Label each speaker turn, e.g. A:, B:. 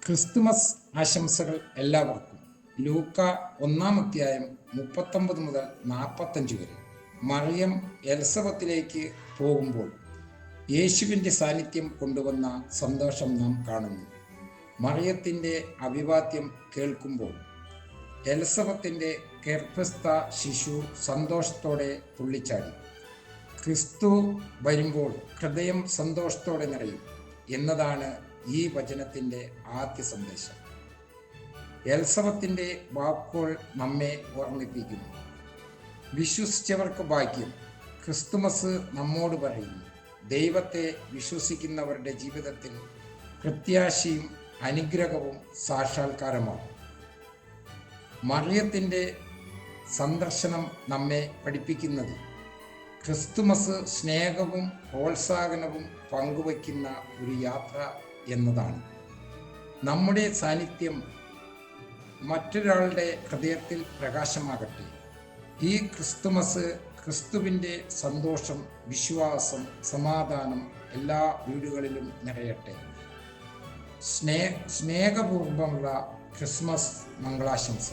A: Christmas ആശംസകൾ എല്ലാവർക്കും. ലൂക്ക 1-ാം അധ്യായം 39 മുതൽ 45 വരെ. മറിയം എലിസബത്തിലേക്ക് പോകുമ്പോൾ യേശുവിൻ്റെ സാന്നിധ്യം കൊണ്ടുവന്ന സന്തോഷം നാം കാണുന്നു. മറിയത്തിൻ്റെ അഭിവാദ്യം കേൾക്കുമ്പോൾ എലിസബത്തിൻ്റെ ഗർഭസ്ഥ ശിശു സന്തോഷത്തോടെ തുള്ളിച്ചാടി. ക്രിസ്തു വരുമ്പോൾ ഹൃദയം സന്തോഷത്തോടെ നിറയും എന്നതാണ് ഈ വചനത്തിൻ്റെ ആദ്യ സന്ദേശം. എലിസബത്തിൻ്റെ വാക്കുകൾ നമ്മെ ഓർമ്മിപ്പിക്കുന്നു. വിശ്വസിച്ചവർക്ക് ഭാഗ്യം. ക്രിസ്തുമസ് നമ്മോട് പറയുന്നു, ദൈവത്തെ വിശ്വസിക്കുന്നവരുടെ ജീവിതത്തിൽ പ്രത്യാശയും അനുഗ്രഹവും സാക്ഷാത്കാരമാകും. മറിയത്തിൻ്റെ സന്ദർശനം നമ്മെ പഠിപ്പിക്കുന്നത് ക്രിസ്തുമസ് സ്നേഹവും പ്രോത്സാഹനവും പങ്കുവയ്ക്കുന്ന ഒരു യാത്ര എന്നതാണ്. നമ്മുടെ സാന്നിധ്യം മറ്റൊരാളുടെ ഹൃദയത്തിൽ പ്രകാശമാകട്ടെ. ഈ ക്രിസ്തുമസ് ക്രിസ്തുവിൻ്റെ സന്തോഷം, വിശ്വാസം, സമാധാനം എല്ലാ വീടുകളിലും നിറയട്ടെ. സ്നേഹപൂർവ്വമുള്ള ക്രിസ്മസ് മംഗളാശംസ.